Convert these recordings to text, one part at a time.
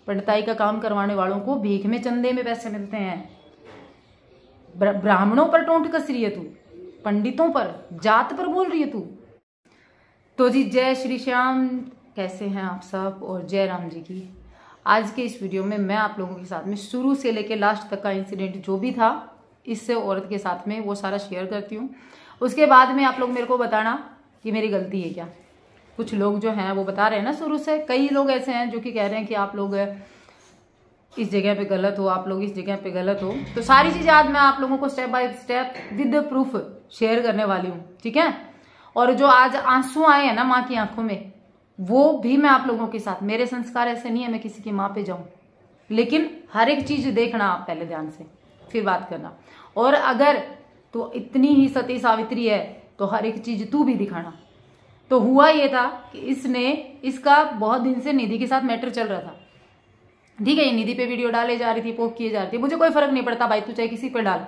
पंडिताई का काम करवाने वालों को भीख में चंदे में पैसे मिलते हैं। ब्राह्मणों पर टोंट कस रही है तू, पंडितों पर, जात पर बोल रही है तू। तो जी जय श्री श्याम, कैसे हैं आप सब, और जय राम जी की। आज के इस वीडियो में मैं आप लोगों के साथ में शुरू से लेकर लास्ट तक का इंसिडेंट जो भी था इससे औरत के साथ में वो सारा शेयर करती हूँ। उसके बाद में आप लोग मेरे को बताना कि मेरी गलती है क्या। कुछ लोग जो हैं वो बता रहे हैं ना शुरू से, कई लोग ऐसे हैं जो कि कह रहे हैं कि आप लोग इस जगह पे गलत हो, आप लोग इस जगह पे गलत हो। तो सारी चीजें आज मैं आप लोगों को step by step with proof share करने वाली हूँ, ठीक है। और जो आज आंसू आए हैं ना माँ की आंखों में, वो भी मैं आप लोगों के साथ, मेरे संस्कार ऐसे नहीं है मैं किसी की माँ पे जाऊं, लेकिन हर एक चीज देखना आप पहले ध्यान से, फिर बात करना। और अगर तो इतनी ही सती सावित्री है तो हर एक चीज तू भी दिखाना। तो हुआ ये था कि इसका बहुत दिन से निधि के साथ मैटर चल रहा था, ठीक है। ये निधि पे वीडियो डाले जा रही थी, पोस्ट किए जा रही थी, मुझे कोई फर्क नहीं पड़ता भाई, तू चाहे किसी पे डाल।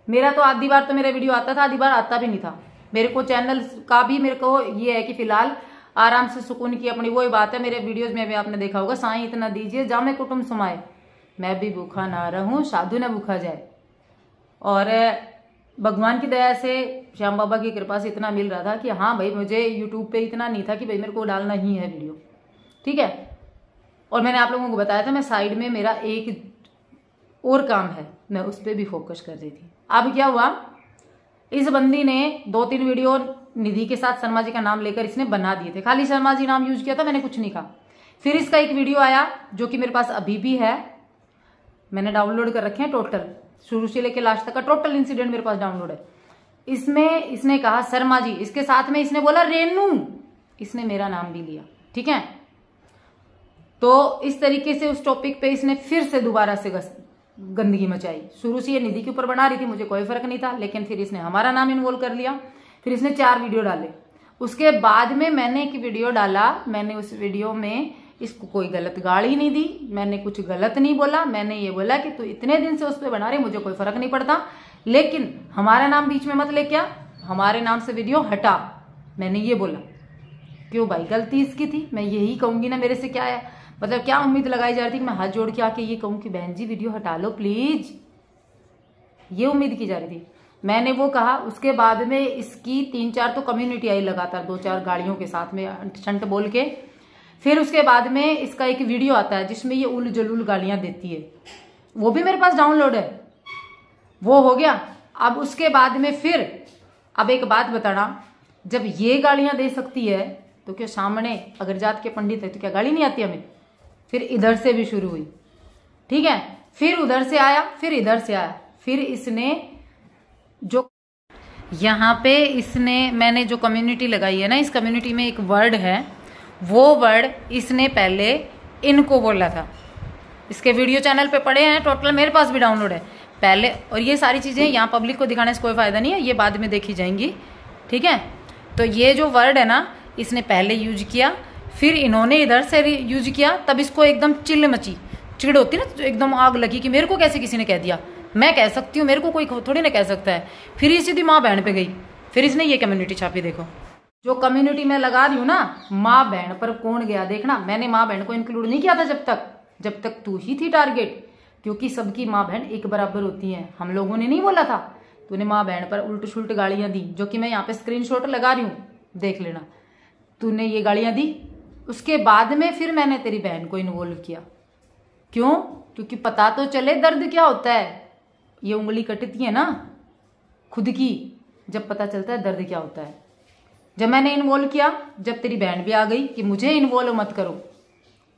मेरा तो आधी बार तो मेरा वीडियो आता था, आधी बार आता भी नहीं था। मेरे को चैनल का भी मेरे को ये है कि फिलहाल आराम से सुकून की अपनी वही बात है। मेरे वीडियोज में भी आपने देखा होगा, साईं इतना दीजिए जामे कुटुंब समाए, मैं भी भूखा ना रहूं साधु न भूखा जाए। और भगवान की दया से, श्याम बाबा की कृपा से इतना मिल रहा था कि हाँ भाई मुझे यूट्यूब पे इतना नहीं था कि भाई मेरे को डालना ही है वीडियो, ठीक है। और मैंने आप लोगों को बताया था मैं साइड में मेरा एक और काम है, मैं उस पर भी फोकस कर रही थी। अब क्या हुआ, इस बंदी ने 2-3 वीडियो निधि के साथ शर्मा जी का नाम लेकर इसने बना दिए थे, खाली शर्मा जी नाम यूज किया था, मैंने कुछ नहीं कहा। फिर इसका एक वीडियो आया जो कि मेरे पास अभी भी है, मैंने डाउनलोड कर रखे हैं टोटल, शुरू से लेकर लास्ट तक का टोटल इंसिडेंट मेरे पास डाउनलोड है। इसमें इसने कहा शर्मा जी, इसके साथ में इसने बोला रेनू, इसने मेरा नाम भी लिया, ठीक है। तो इस तरीके से उस टॉपिक पे इसने फिर से दोबारा से गंदगी मचाई। शुरू से ये निधि के ऊपर बना रही थी, मुझे कोई फर्क नहीं था, लेकिन फिर इसने हमारा नाम इन्वॉल्व कर लिया। फिर इसने 4 वीडियो डाले। उसके बाद में मैंने एक वीडियो डाला, मैंने उस वीडियो में इसको कोई गलत गाली नहीं दी, मैंने कुछ गलत नहीं बोला। मैंने ये बोला कि तू इतने दिन से उस पर बना रही, मुझे कोई फर्क नहीं पड़ता, लेकिन हमारा नाम बीच में मत लेके आ, हमारे नाम से वीडियो हटा, मैंने ये बोला। क्यों भाई, गलती इसकी थी, मैं यही कहूंगी ना। मेरे से क्या है, मतलब क्या उम्मीद लगाई जा रही थी कि मैं हाथ जोड़ के आके ये कहूं कि बहन जी वीडियो हटा लो प्लीज, ये उम्मीद की जा रही थी। मैंने वो कहा। उसके बाद में इसकी 3-4 तो कम्युनिटी आई लगातार, 2-4 गाड़ियों के साथ में छंट बोल के। फिर उसके बाद में इसका एक वीडियो आता है जिसमें ये उल जलूल गालियां देती है, वो भी मेरे पास डाउनलोड है, वो हो गया। अब उसके बाद में फिर अब एक बात बताना, जब ये गालियां दे सकती है तो क्या सामने अगर जात के पंडित है तो क्या गाली नहीं आती हमें। फिर इधर से भी शुरू हुई, ठीक है। फिर उधर से आया, फिर इधर से आया। फिर इसने जो यहाँ पे मैंने जो कम्युनिटी लगाई है ना, इस कम्युनिटी में एक वर्ड है, वो वर्ड इसने पहले इनको बोला था। इसके वीडियो चैनल पे पड़े हैं टोटल, मेरे पास भी डाउनलोड है पहले। और ये सारी चीजें यहाँ पब्लिक को दिखाने से कोई फायदा नहीं है, ये बाद में देखी जाएंगी, ठीक है। तो ये जो वर्ड है ना, इसने पहले यूज किया, फिर इन्होंने इधर से यूज किया, तब इसको एकदम चिल्ल मची, चिड़ होती ना, तो एकदम आग लगी कि मेरे को कैसे किसी ने कह दिया, मैं कह सकती हूँ, मेरे को कोई थोड़ी ना कह सकता है। फिर ये सीधी माँ बहन पे गई, फिर इसने ये कम्युनिटी छापी। देखो जो कम्युनिटी मैं लगा रही हूँ ना, माँ बहन पर कौन गया देखना। मैंने माँ बहन को इंक्लूड नहीं किया था जब तक तू ही थी टारगेट, क्योंकि सबकी माँ बहन एक बराबर होती है। हम लोगों ने नहीं बोला था, तूने माँ बहन पर उल्ट सुल्ट गालियां दी, जो कि मैं यहाँ पे स्क्रीनशॉट लगा रही हूँ, देख लेना। तूने ये गालियां दी, उसके बाद में फिर मैंने तेरी बहन को इन्वॉल्व किया। क्यों? क्योंकि पता तो चले दर्द क्या होता है। ये उंगली कटती है ना खुद की, जब पता चलता है दर्द क्या होता है। जब मैंने इन्वॉल्व किया, जब तेरी बहन भी आ गई कि मुझे इन्वॉल्व मत करो,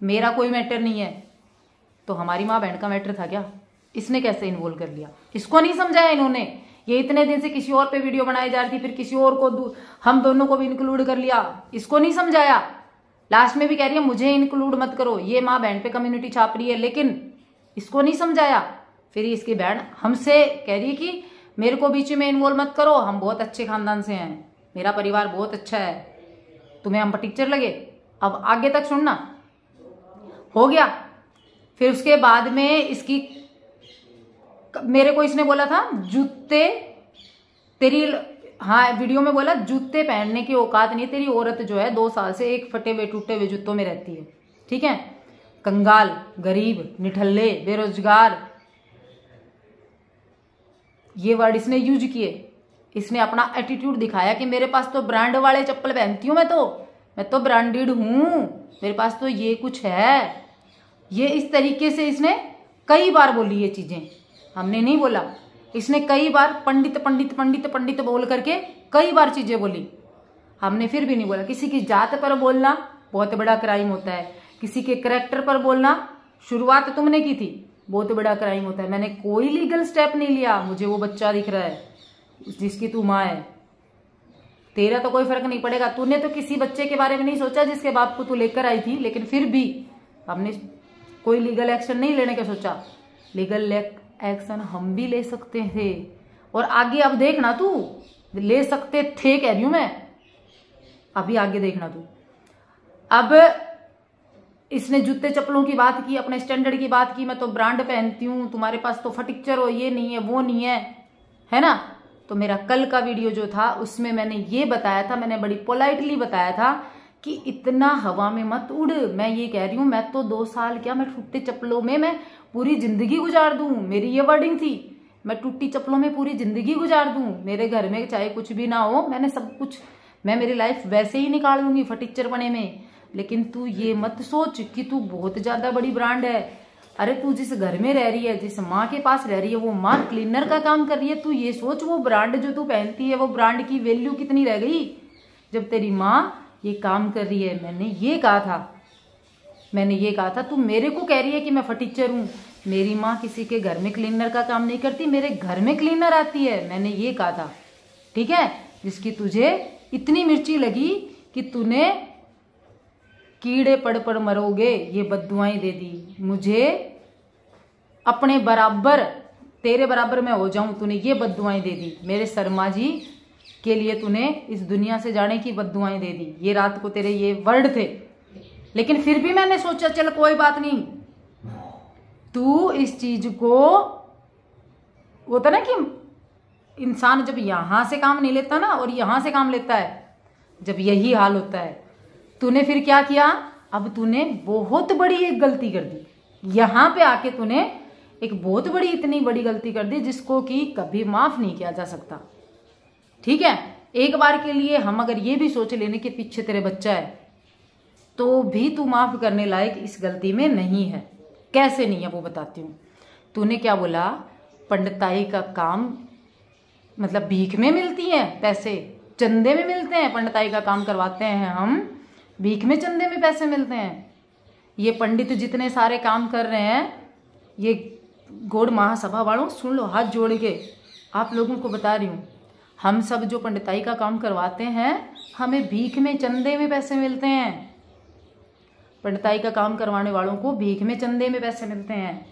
मेरा कोई मैटर नहीं है, तो हमारी माँ बहन का मैटर था क्या? इसने कैसे इन्वॉल्व कर लिया? इसको नहीं समझाया इन्होंने। ये इतने दिन से किसी और पे वीडियो बनाई जा रही थी, फिर किसी और को हम दोनों को भी इंक्लूड कर लिया, इसको नहीं समझाया। लास्ट में भी कह रही है मुझे इंक्लूड मत करो, ये माँ बहन पे कम्युनिटी छाप रही है, लेकिन इसको नहीं समझाया। फिर इसकी बहन हमसे कह रही है कि मेरे को बीच में इन्वॉल्व मत करो, हम बहुत अच्छे खानदान से हैं, मेरा परिवार बहुत अच्छा है, तुम्हें हम पर टीचर लगे। अब आगे तक सुनना, हो गया। फिर उसके बाद में इसकी मेरे को इसने बोला था जूते तेरी, हाँ वीडियो में बोला जूते पहनने की औकात नहीं तेरी, औरत जो है 2 साल से एक फटे हुए टूटे हुए जूतों में रहती है, ठीक है। कंगाल, गरीब, निठल्ले, बेरोजगार, ये वर्ड इसने यूज किए। इसने अपना एटीट्यूड दिखाया कि मेरे पास तो ब्रांड वाले चप्पल पहनती हूं, मैं तो ब्रांडेड हूं, मेरे पास तो ये कुछ है। ये इस तरीके से इसने कई बार बोली ये चीजें, हमने नहीं बोला। इसने कई बार पंडित पंडित पंडित पंडित बोल करके कई बार चीजें बोली, हमने फिर भी नहीं बोला। किसी की जात पर बोलना बहुत बड़ा क्राइम होता है, किसी के कैरेक्टर पर बोलना, शुरुआत तुमने की थी, बहुत बड़ा क्राइम होता है। मैंने कोई लीगल स्टेप नहीं लिया, मुझे वो बच्चा दिख रहा है जिसकी तू माँ है, तेरा तो कोई फर्क नहीं पड़ेगा। तूने तो किसी बच्चे के बारे में नहीं सोचा जिसके बाप को तू लेकर आई थी, लेकिन फिर भी हमने कोई लीगल एक्शन नहीं लेने का सोचा। लीगल एक्शन हम भी ले सकते थे, और आगे अब देखना, तू ले सकते थे कह रही हूं मैं, अभी आगे देखना तू। अब इसने जूते चप्पलों की बात की, अपने स्टैंडर्ड की बात की, मैं तो ब्रांड पहनती हूँ, तुम्हारे पास तो फटीचर हो, ये नहीं है वो नहीं है ना। तो मेरा कल का वीडियो जो था उसमें मैंने ये बताया था, मैंने बड़ी पोलाइटली बताया था कि इतना हवा में मत उड़। मैं ये कह रही हूँ, मैं तो 2 साल क्या, मैं टूटे चप्पलों में मैं पूरी जिंदगी गुजार दूं, मेरी ये वर्डिंग थी, मैं टूटी चप्पलों में पूरी जिंदगी गुजार दूं। मेरे घर में चाहे कुछ भी ना हो, मैंने सब कुछ, मैं मेरी लाइफ वैसे ही निकाल दूंगी फटीचर बने में। लेकिन तू ये मत सोच कि तू बहुत ज्यादा बड़ी ब्रांड है। अरे तू जिस घर में रह रही है, जिस माँ के पास रह रही है, वो माँ क्लीनर का काम कर रही है। तू ये सोच वो ब्रांड जो तू पहनती है, वो ब्रांड की वैल्यू कितनी रह गई जब तेरी माँ ये काम कर रही है। मैंने ये कहा था, तू मेरे को कह रही है कि मैं फटीचर हूँ। मेरी माँ किसी के घर में क्लीनर का काम नहीं करती, मेरे घर में क्लीनर आती है, मैंने ये कहा था, ठीक है। जिसकी तुझे इतनी मिर्ची लगी कि तूने कीड़े पड़ पड़ मरोगे ये बद्दुआएं दे दी मुझे, अपने बराबर, तेरे बराबर मैं हो जाऊं, तूने ये बद्दुआएं दे दी। मेरे शर्मा जी के लिए तूने इस दुनिया से जाने की बद्दुआएं दे दी। ये रात को तेरे ये वर्ड थे, लेकिन फिर भी मैंने सोचा चल कोई बात नहीं, तू इस चीज को, होता ना कि इंसान जब यहां से काम नहीं लेता ना और यहां से काम लेता है, जब यही हाल होता है। तूने फिर क्या किया, अब तूने बहुत बड़ी एक गलती कर दी, यहां पे आके तूने एक बहुत बड़ी, इतनी बड़ी गलती कर दी जिसको कि कभी माफ नहीं किया जा सकता, ठीक है। एक बार के लिए हम अगर ये भी सोच लेने के पीछे तेरे बच्चा है, तो भी तू माफ करने लायक इस गलती में नहीं है। कैसे नहीं है वो बताती हूँ। तूने क्या बोला, पंडिताई का काम मतलब भीख में मिलती है, पैसे चंदे में मिलते हैं, पंडिताई का काम करवाते हैं हम, भीख में चंदे में पैसे मिलते हैं। ये पंडित जितने सारे काम कर रहे हैं, ये गौड़ महासभा वालों सुन लो, हाथ जोड़ के आप लोगों को बता रही हूँ, हम सब जो पंडिताई का काम करवाते हैं, हमें भीख में चंदे में पैसे मिलते हैं। पंडिताई का काम करवाने वालों को भीख में चंदे में पैसे मिलते हैं।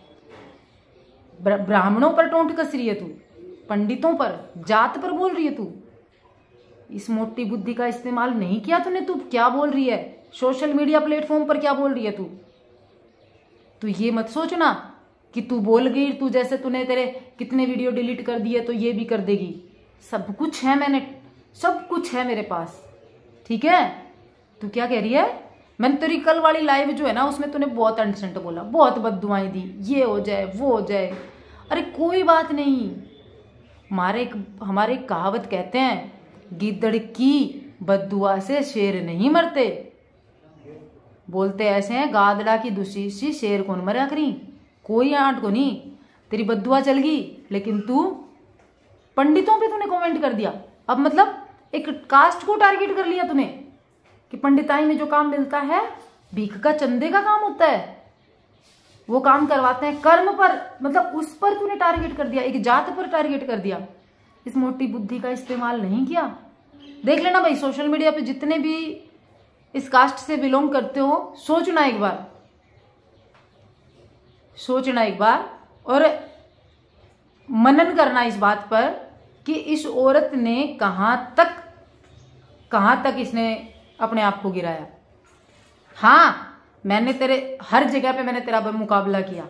ब्राह्मणों पर टोंट कस रही है तू, पंडितों पर, जात पर बोल रही है तू। इस मोटी बुद्धि का इस्तेमाल नहीं किया तूने। तू क्या बोल रही है सोशल मीडिया प्लेटफॉर्म पर, क्या बोल रही है तू ये मत सोचना कि तू बोल गई, तू जैसे तूने तेरे कितने वीडियो डिलीट कर दिए तो ये भी कर देगी। सब कुछ है, मैंने सब कुछ है मेरे पास, ठीक है। तू क्या कह रही है, मैंने तेरी कल वाली लाइव जो है ना, उसमें तूने बहुत अनसेंट बोला, बहुत बद्दुआएं दी, ये हो जाए वो हो जाए। अरे कोई बात नहीं, हमारे कहावत कहते हैं, गिद्दड़ की बद्दुआ से शेर नहीं मरते। बोलते ऐसे हैं, गादड़ा की दूसरी सी शेर कौन मरा करी, कोई आंट को नहीं। तेरी बद्दुआ चल गई, लेकिन तू पंडितों पे तूने कमेंट कर दिया। अब मतलब एक कास्ट को टारगेट कर लिया तूने कि पंडिताई में जो काम मिलता है भीख का चंदे का काम होता है, वो काम करवाते हैं कर्म पर, मतलब उस पर तूने टारगेट कर दिया, एक जात पर टारगेट कर दिया। इस मोटी बुद्धि का इस्तेमाल नहीं किया। देख लेना भाई, सोशल मीडिया पे जितने भी इस कास्ट से बिलोंग करते हो, सोचना एक बार और मनन करना इस बात पर कि इस औरत ने कहां तक इसने अपने आप को गिराया। हाँ, मैंने तेरे हर जगह पे मैंने तेरा मुकाबला किया,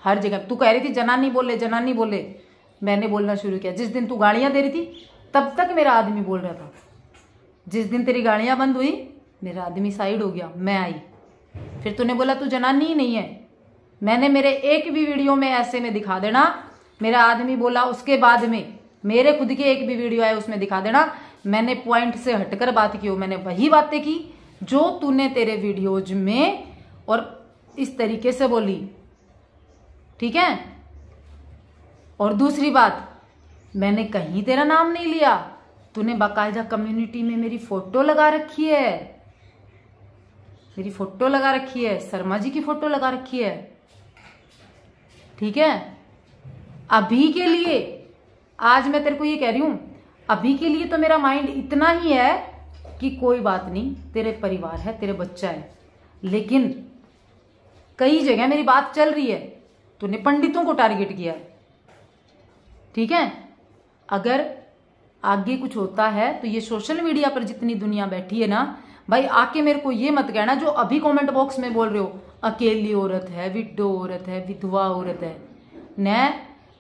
हर जगह। तू कह रही थी जनानी बोले, मैंने बोलना शुरू किया। जिस दिन तू गालियां दे रही थी तब तक मेरा आदमी बोल रहा था। जिस दिन तेरी गालियां बंद हुई, मेरा आदमी साइड हो गया, मैं आई। फिर तूने बोला तू जनानी ही नहीं है। मैंने मेरे एक भी वीडियो में ऐसे में दिखा देना, मेरा आदमी बोला उसके बाद में मेरे खुद के एक भी वीडियो आया उसमें दिखा देना मैंने पॉइंट से हटकर बात की हो। मैंने वही बातें की जो तूने तेरे वीडियोज में और इस तरीके से बोली, ठीक है। और दूसरी बात, मैंने कहीं तेरा नाम नहीं लिया। तूने बाकायदा कम्युनिटी में मेरी फोटो लगा रखी है, मेरी फोटो लगा रखी है, शर्मा जी की फोटो लगा रखी है, ठीक है। अभी के लिए आज मैं तेरे को ये कह रही हूं, अभी के लिए तो मेरा माइंड इतना ही है कि कोई बात नहीं, तेरे परिवार है, तेरे बच्चा है। लेकिन कई जगह मेरी बात चल रही है, तूने पंडितों को टारगेट किया है, ठीक है। अगर आगे कुछ होता है तो ये सोशल मीडिया पर जितनी दुनिया बैठी है ना भाई, आके मेरे को ये मत कहना जो अभी कमेंट बॉक्स में बोल रहे हो, अकेली औरत है, विडो औरत है, विधवा औरत है। न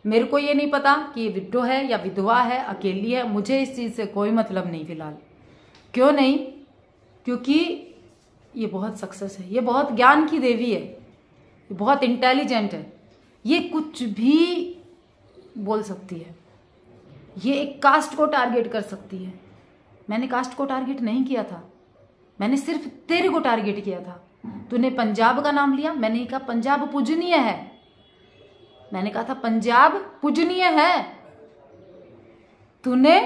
मेरे को ये नहीं पता कि ये विडो है या विधवा है, अकेली है, मुझे इस चीज से कोई मतलब नहीं फिलहाल। क्यों नहीं? क्योंकि ये बहुत सक्सेस है, ये बहुत ज्ञान की देवी है, ये बहुत इंटेलिजेंट है, ये कुछ भी बोल सकती है, ये एक कास्ट को टारगेट कर सकती है। मैंने कास्ट को टारगेट नहीं किया था, मैंने सिर्फ तेरे को टारगेट किया था। तूने पंजाब का नाम लिया, मैंने कहा पंजाब पूजनीय है, मैंने कहा था पंजाब पूजनीय है। तूने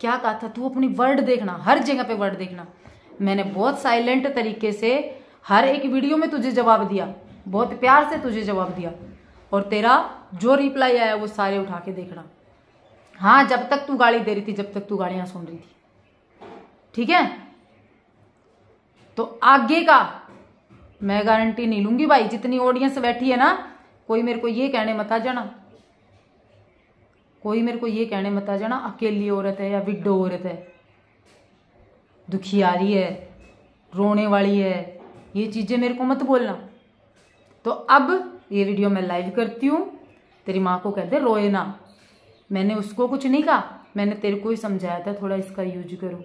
क्या कहा था? तू अपनी वर्ड देखना, हर जगह पे वर्ड देखना। मैंने बहुत साइलेंट तरीके से हर एक वीडियो में तुझे जवाब दिया, बहुत प्यार से तुझे जवाब दिया, और तेरा जो रिप्लाई आया वो सारे उठा के देखना। हाँ, जब तक तू गाली दे रही थी, जब तक तू गालियां सुन रही थी, ठीक है। तो आगे का मैं गारंटी नहीं लूंगी भाई, जितनी ऑडियंस बैठी है ना, कोई मेरे को ये कहने मत आ जाना, कोई मेरे को ये कहने मत आ जाना अकेली औरत है या विडो औरत है, दुखियारी है, रोने वाली है, ये चीजें मेरे को मत बोलना। तो अब ये वीडियो मैं लाइव करती हूँ, तेरी माँ को कह दे रोए ना। मैंने उसको कुछ नहीं कहा, मैंने तेरे को ही समझाया था थोड़ा इसका यूज करो।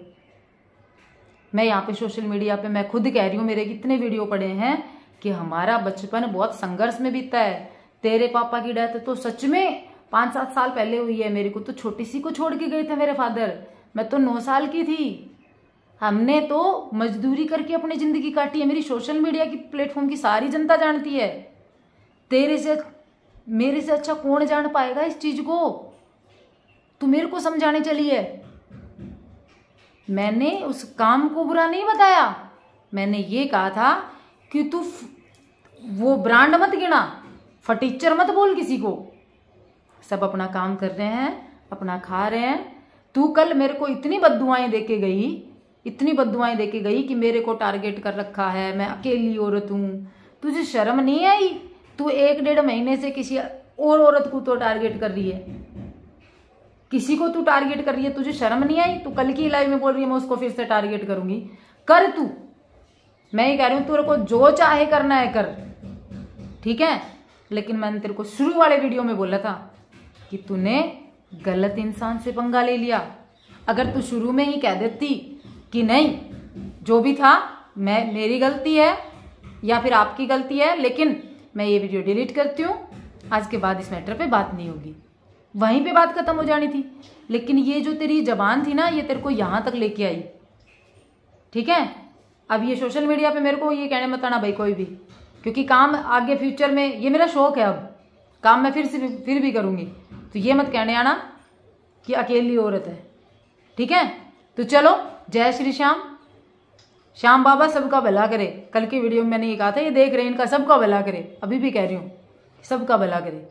मैं यहाँ पे सोशल मीडिया पे मैं खुद कह रही हूँ, मेरे कितने वीडियो पड़े हैं कि हमारा बचपन बहुत संघर्ष में बीता है। तेरे पापा की डेथ तो सच में 5-7 साल पहले हुई है, मेरे को तो छोटी सी को छोड़ के गए थे मेरे फादर, मैं तो 9 साल की थी। हमने तो मजदूरी करके अपनी जिंदगी काटी है, मेरी सोशल मीडिया की प्लेटफॉर्म की सारी जनता जानती है। तेरे से मेरे से अच्छा कौन जान पाएगा इस चीज को? तू मेरे को समझाने चली है। मैंने उस काम को बुरा नहीं बताया, मैंने ये कहा था कि तू वो ब्रांड मत गिना, फटीचर मत बोल किसी को। सब अपना काम कर रहे हैं, अपना खा रहे हैं। तू कल मेरे को इतनी बद्दुआएं देके गई, इतनी बद्दुआएं देके गई कि मेरे को टारगेट कर रखा है, मैं अकेली औरत हूं। तुझे शर्म नहीं आई? तू 1-1.5 महीने से किसी और औरत को तो टारगेट कर रही है, किसी को तू टारगेट कर रही है, तुझे शर्म नहीं आई? तू कल की लाइव में बोल रही है मैं उसको फिर से टारगेट करूंगी। कर तू, मैं ही कह रही हूं, तेरे को जो चाहे करना है कर, ठीक है। लेकिन मैंने तेरे को शुरू वाले वीडियो में बोला था कि तूने गलत इंसान से पंगा ले लिया। अगर तू शुरू में ही कह देती कि नहीं जो भी था मैं मेरी गलती है या फिर आपकी गलती है, लेकिन मैं ये वीडियो डिलीट करती हूँ, आज के बाद इस मैटर पे बात नहीं होगी, वहीं पे बात खत्म हो जानी थी। लेकिन ये जो तेरी जबान थी ना, ये तेरे को यहां तक लेके आई, ठीक है। अब ये सोशल मीडिया पे मेरे को ये कहने मत आना भाई कोई भी, क्योंकि काम आगे फ्यूचर में ये मेरा शौक है, अब काम मैं फिर भी करूंगी, तो ये मत कहने आना कि अकेली औरत है, ठीक है। तो चलो, जय श्री श्याम, श्याम बाबा सबका भला करे। कल की वीडियो में मैंने ये कहा था, ये देख रहे हैं, इनका सबका भला करे, अभी भी कह रही हूँ सबका भला करे।